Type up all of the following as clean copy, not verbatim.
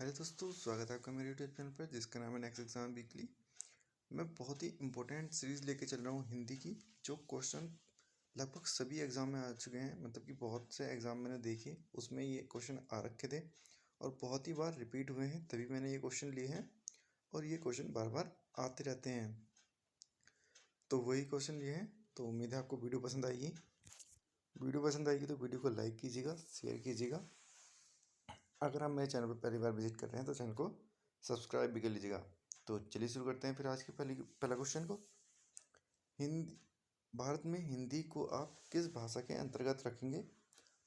Hello दोस्तों, स्वागत है आपका मेरे यूट्यूब चैनल पर जिसका नाम है नेक्स्ट एग्जाम वीकली। मैं बहुत ही इंपॉर्टेंट सीरीज़ लेके चल रहा हूँ हिंदी की, जो क्वेश्चन लगभग सभी एग्ज़ाम में आ चुके हैं। मतलब कि बहुत से एग्ज़ाम मैंने देखे, उसमें ये क्वेश्चन आ रखे थे और बहुत ही बार रिपीट हुए हैं, तभी मैंने ये क्वेश्चन लिए हैं और ये क्वेश्चन बार बार आते रहते हैं। तो वही क्वेश्चन लिए हैं। तो उम्मीद है आपको वीडियो पसंद आएगी। वीडियो पसंद आएगी तो वीडियो को लाइक कीजिएगा, शेयर कीजिएगा। अगर आप मेरे चैनल पर पहली बार विजिट कर रहे हैं तो चैनल को सब्सक्राइब भी कर लीजिएगा। तो चलिए शुरू करते हैं फिर आज की पहला क्वेश्चन को। हिंदी भारत में हिंदी को आप किस भाषा के अंतर्गत रखेंगे?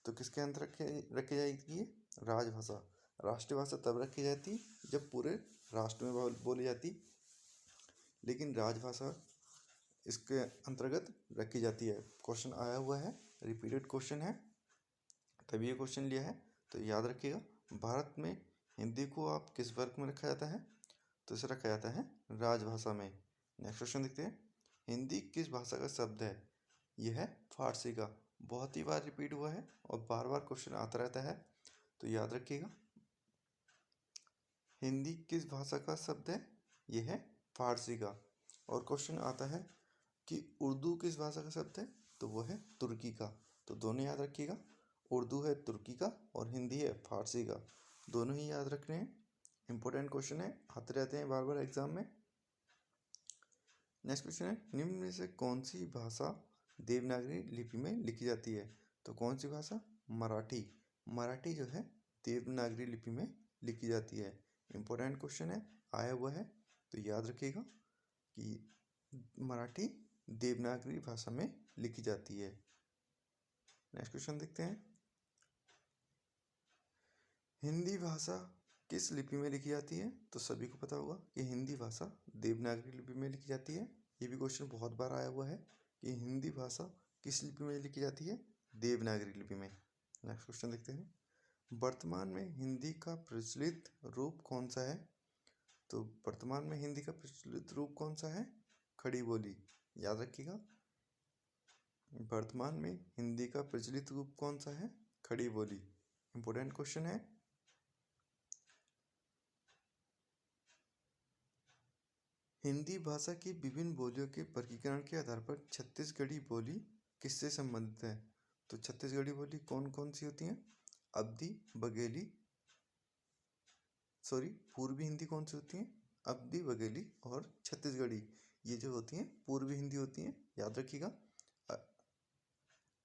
तो किसके अंदर रखी जाएगी ये? राजभाषा। राष्ट्रीय भाषा तब रखी जाती जब पूरे राष्ट्र में बोली जाती, लेकिन राजभाषा इसके अंतर्गत रखी जाती है। क्वेश्चन आया हुआ है, रिपीटेड क्वेश्चन है, तभी ये क्वेश्चन लिया है। तो याद रखिएगा, भारत में हिंदी को आप किस वर्ग में रखा जाता है? तो इसे रखा जाता है राजभाषा में। नेक्स्ट क्वेश्चन देखते हैं। हिंदी किस भाषा का शब्द है? यह है फारसी का। बहुत ही बार रिपीट हुआ है और बार बार क्वेश्चन आता रहता है, तो याद रखिएगा, हिंदी किस भाषा का शब्द है? यह है फारसी का। और क्वेश्चन आता है कि उर्दू किस भाषा का शब्द है? तो वो है तुर्की का। तो दोनों याद रखिएगा, उर्दू है तुर्की का और हिंदी है फारसी का। दोनों ही याद रखने हैं, इंपॉर्टेंट क्वेश्चन है, आते रहते हैं बार बार एग्जाम में। नेक्स्ट क्वेश्चन है, निम्न में से कौन सी भाषा देवनागरी लिपि में लिखी जाती है? तो कौन सी भाषा? मराठी। मराठी जो है देवनागरी लिपि में लिखी जाती है। इंपॉर्टेंट क्वेश्चन है, आया हुआ है, तो याद रखिएगा कि मराठी देवनागरी भाषा में लिखी जाती है। नेक्स्ट क्वेश्चन देखते हैं। हिंदी भाषा किस लिपि में लिखी जाती है? तो सभी को पता होगा कि हिंदी भाषा देवनागरी लिपि में लिखी जाती है। ये भी क्वेश्चन बहुत बार आया हुआ है कि हिंदी भाषा किस लिपि में लिखी जाती है? देवनागरी लिपि में। नेक्स्ट क्वेश्चन देखते हैं। वर्तमान में हिंदी का प्रचलित रूप कौन सा है? तो वर्तमान में हिंदी का प्रचलित रूप कौन सा है? खड़ी बोली। याद रखिएगा, वर्तमान में हिंदी का प्रचलित रूप कौन सा है? खड़ी बोली। इंपॉर्टेंट क्वेश्चन है। हिंदी भाषा की विभिन्न बोलियों के वर्गीकरण के आधार पर छत्तीसगढ़ी बोली किससे संबंधित है? तो छत्तीसगढ़ी बोली कौन कौन सी होती हैं? अवधी, बघेली, पूर्वी हिंदी कौन सी होती हैं? अवधी, बघेली और छत्तीसगढ़ी। ये जो होती हैं पूर्वी हिंदी होती हैं, याद रखिएगा।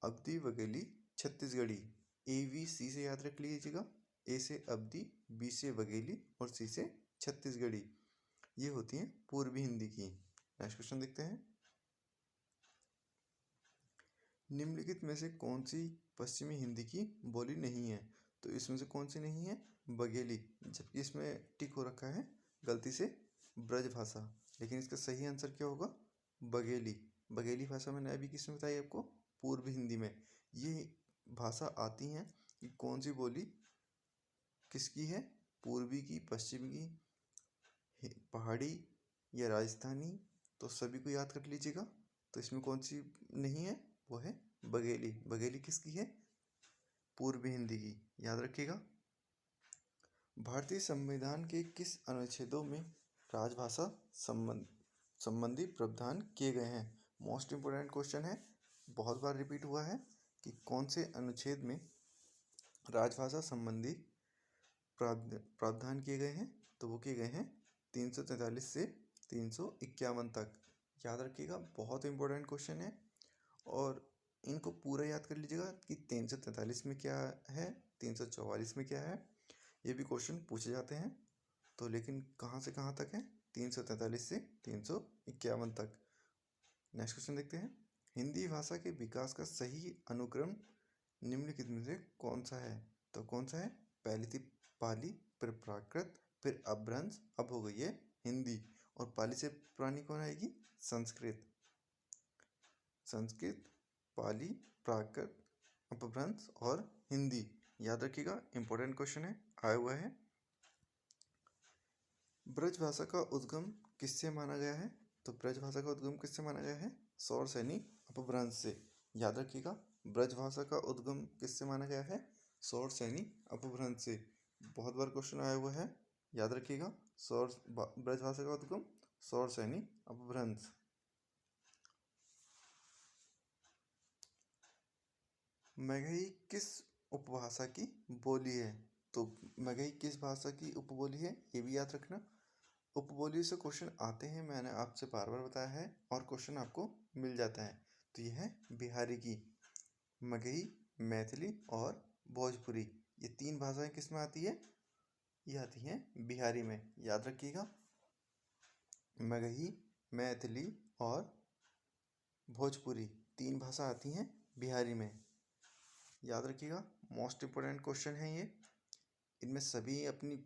अवधी, बघेली, छत्तीसगढ़ी। ABC से याद रख लीजिएगा। A से अवधी, B से बघेली और C से छत्तीसगढ़ी। ये होती हैं पूर्वी हिंदी की। नेक्स्ट क्वेश्चन देखते हैं। निम्नलिखित में से कौन सी पश्चिमी हिंदी की बोली नहीं है? तो इसमें से कौन सी नहीं है? बघेली। जबकि इसमें टिक हो रखा है गलती से ब्रजभाषा, लेकिन इसका सही आंसर क्या होगा? बघेली। बघेली भाषा मैंने अभी किसमें बताई आपको? पूर्व हिंदी में। ये भाषा आती हैं कि कौन सी बोली किसकी है? पूर्वी की, पश्चिमी की, पहाड़ी या राजस्थानी। तो सभी को याद कर लीजिएगा। तो इसमें कौन सी नहीं है? वो है बघेली। बघेली किसकी है? पूर्वी हिंदी की। याद रखिएगा। भारतीय संविधान के किस अनुच्छेदों में राजभाषा संबंधी प्रावधान किए गए हैं? मोस्ट इम्पोर्टेंट क्वेश्चन है, बहुत बार रिपीट हुआ है कि कौन से अनुच्छेद में राजभाषा संबंधी प्रावधान किए गए हैं? तो वो किए गए हैं 343 से 351 तक। याद रखिएगा, बहुत इंपॉर्टेंट क्वेश्चन है और इनको पूरा याद कर लीजिएगा कि 343 में क्या है, 344 में क्या है। ये भी क्वेश्चन पूछे जाते हैं। तो लेकिन कहाँ से कहाँ तक है? 343 से 351 तक। नेक्स्ट क्वेश्चन देखते हैं। हिंदी भाषा के विकास का सही अनुक्रम निम्नलिखित में से कौन सा है? तो कौन सा है? पहली थी पाली, फिर प्राकृत, फिर अपभ्रंश, अब हो गई है हिंदी। और पाली से पुरानी कौन आएगी? संस्कृत। संस्कृत, पाली, प्राकृत, अपभ्रंश और हिंदी। याद रखिएगा, इंपॉर्टेंट क्वेश्चन है, आया हुआ है। ब्रज भाषा का उद्गम किससे माना गया है? तो ब्रज भाषा का उद्गम किससे माना गया है? सौरसैनी अपभ्रंश से। याद रखिएगा, ब्रज भाषा का उद्गम किससे माना गया है? सौरसैनी अपभ्रंश से। बहुत बार क्वेश्चन आया हुआ है, याद रखिएगा। ब्रजभाषा का उद्गम सोर्स यानी अपभ्रंश। मगही किस उपभाषा की बोली है? तो मगही किस भाषा की उपबोली है, ये भी याद रखना। उपबोली से क्वेश्चन आते हैं, मैंने आपसे बार बार बताया है, और क्वेश्चन आपको मिल जाता है। तो यह है बिहारी की। मगही, मैथिली और भोजपुरी, ये 3 भाषाएं किस में आती है? ये आती हैं बिहारी में। याद रखिएगा, मगही, मैथिली और भोजपुरी 3 भाषा आती हैं बिहारी में। याद रखिएगा, मोस्ट इम्पोर्टेंट क्वेश्चन है ये। इनमें सभी अपनी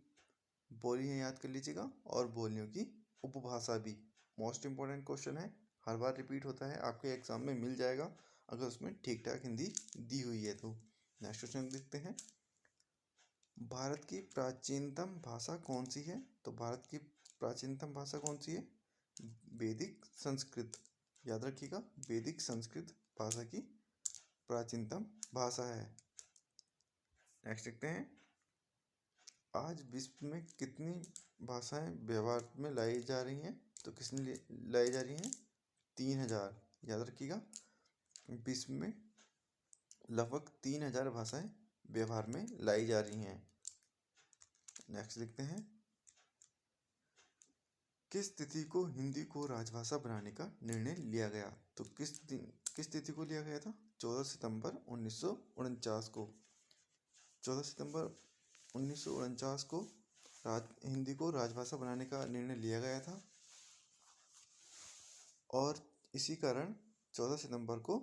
बोलियां याद कर लीजिएगा और बोलियों की उपभाषा भी। मोस्ट इम्पोर्टेंट क्वेश्चन है, हर बार रिपीट होता है, आपके एग्जाम में मिल जाएगा अगर उसमें ठीक ठाक हिंदी दी हुई है तो। नेक्स्ट क्वेश्चन देखते हैं, भारत की प्राचीनतम भाषा कौन सी है? तो भारत की प्राचीनतम भाषा कौन सी है? वैदिक संस्कृत। याद रखिएगा, वैदिक संस्कृत भाषा की प्राचीनतम भाषा है। नेक्स्ट देखते हैं, आज विश्व में कितनी भाषाएं व्यवहार में लाई जा रही हैं? तो किसने लाई जा रही हैं? 3000। याद रखिएगा, विश्व में लगभग 3000 भाषाएं व्यवहार में लाई जा रही हैं। नेक्स्ट देखते हैं, किस तिथि को हिंदी को राजभाषा बनाने का निर्णय लिया गया? तो किस तिथि को लिया गया था? 14 सितंबर 1949 को। 14 सितंबर 1949 को हिंदी को राजभाषा बनाने का निर्णय लिया गया था, और इसी कारण 14 सितंबर को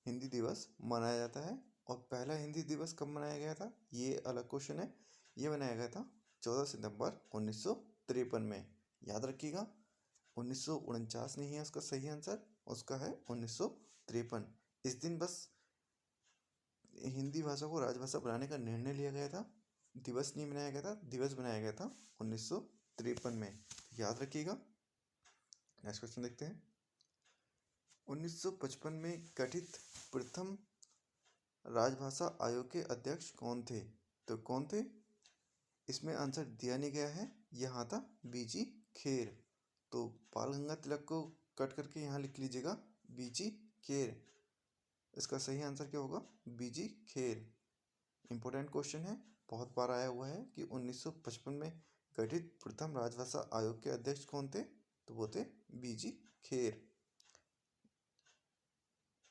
हिंदी दिवस मनाया जाता है। और पहला हिंदी दिवस कब मनाया गया था, ये अलग क्वेश्चन है। ये मनाया गया था 14 सितंबर 1953 में। याद रखिएगा, 1949 नहीं है उसका सही आंसर, उसका है 1953। इस दिन बस हिंदी भाषा को राजभाषा बनाने का निर्णय लिया गया था, दिवस नहीं मनाया गया था, दिवस बनाया गया था 1953 में। याद रखिएगा। नेक्स्ट क्वेश्चन देखते हैं, 1955 में गठित प्रथम राजभाषा आयोग के अध्यक्ष कौन थे? तो कौन थे? इसमें आंसर दिया नहीं गया है, यहाँ था बीजी खेर। तो बाल गंगाधर को कट करके यहाँ लिख लीजिएगा बीजी खेर। इसका सही आंसर क्या होगा? बीजी खेर। इंपॉर्टेंट क्वेश्चन है, बहुत बार आया हुआ है कि 1955 में गठित प्रथम राजभाषा आयोग के अध्यक्ष कौन थे? तो वो थे बीजी खेर।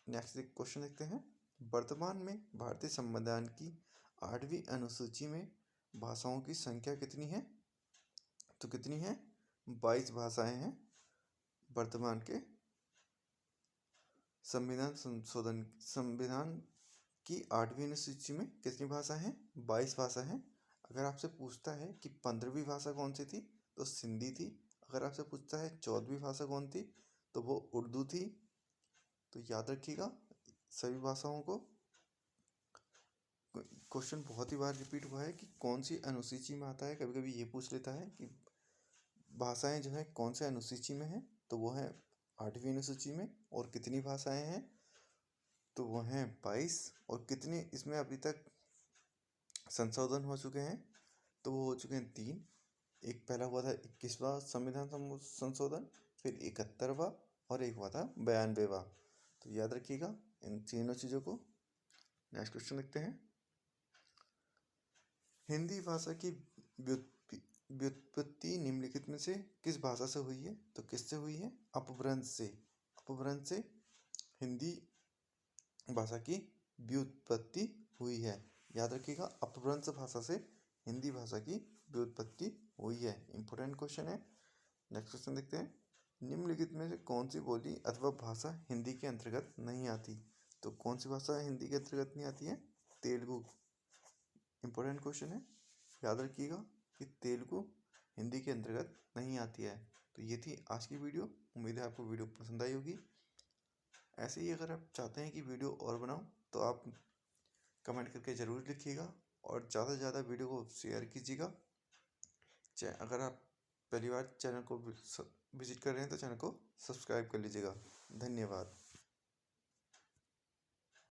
नेक्स्ट क्वेश्चन देखते हैं, वर्तमान में भारतीय संविधान की 8वीं अनुसूची में भाषाओं की संख्या कितनी है? तो कितनी है? 22 भाषाएं हैं वर्तमान के संविधान की 8वीं अनुसूची में। कितनी भाषा है? 22 भाषा है। अगर आपसे पूछता है कि 15वीं भाषा कौन सी थी, तो सिंधी थी। अगर आपसे पूछता है 14वीं भाषा कौन थी, तो वो उर्दू थी। तो याद रखिएगा सभी भाषाओं को। क्वेश्चन बहुत ही बार रिपीट हुआ है कि कौन सी अनुसूची में आता है, कभी कभी ये पूछ लेता है कि भाषाएं जो है कौन से अनुसूची में है, तो वो है 8वीं अनुसूची में। और कितनी भाषाएं हैं, तो वो हैं 22। और कितने इसमें अभी तक संशोधन हो चुके हैं, तो वो हो चुके हैं 3। एक पहला हुआ था 21वां संविधान संशोधन, फिर 71वां, और एक हुआ था 92वां। तो याद रखिएगा इन तीनों चीज़ों को। नेक्स्ट क्वेश्चन देखते हैं, हिंदी भाषा की व्युत्पत्ति निम्नलिखित में से किस भाषा से हुई है? तो किससे हुई है? अपभ्रंश से। अपभ्रंश से हिंदी भाषा की व्युत्पत्ति हुई है। याद रखिएगा, अपभ्रंश भाषा से हिंदी भाषा की व्युत्पत्ति हुई है। इंपॉर्टेंट क्वेश्चन है। नेक्स्ट क्वेश्चन देखते हैं, निम्नलिखित में से कौन सी बोली अथवा भाषा हिंदी के अंतर्गत नहीं आती? तो कौन सी भाषा हिंदी के अंतर्गत नहीं आती है? तेलुगु। इंपॉर्टेंट क्वेश्चन है, याद रखिएगा कि तेलुगु हिंदी के अंतर्गत नहीं आती है। तो ये थी आज की वीडियो। उम्मीद है आपको वीडियो पसंद आई होगी। ऐसे ही अगर आप चाहते हैं कि वीडियो और बनाऊं, तो आप कमेंट करके ज़रूर लिखिएगा, और ज़्यादा से ज़्यादा वीडियो को शेयर कीजिएगा। अगर आप पहली बार चैनल को विजिट कर रहे हैं तो चैनल को सब्सक्राइब कर लीजिएगा। धन्यवाद।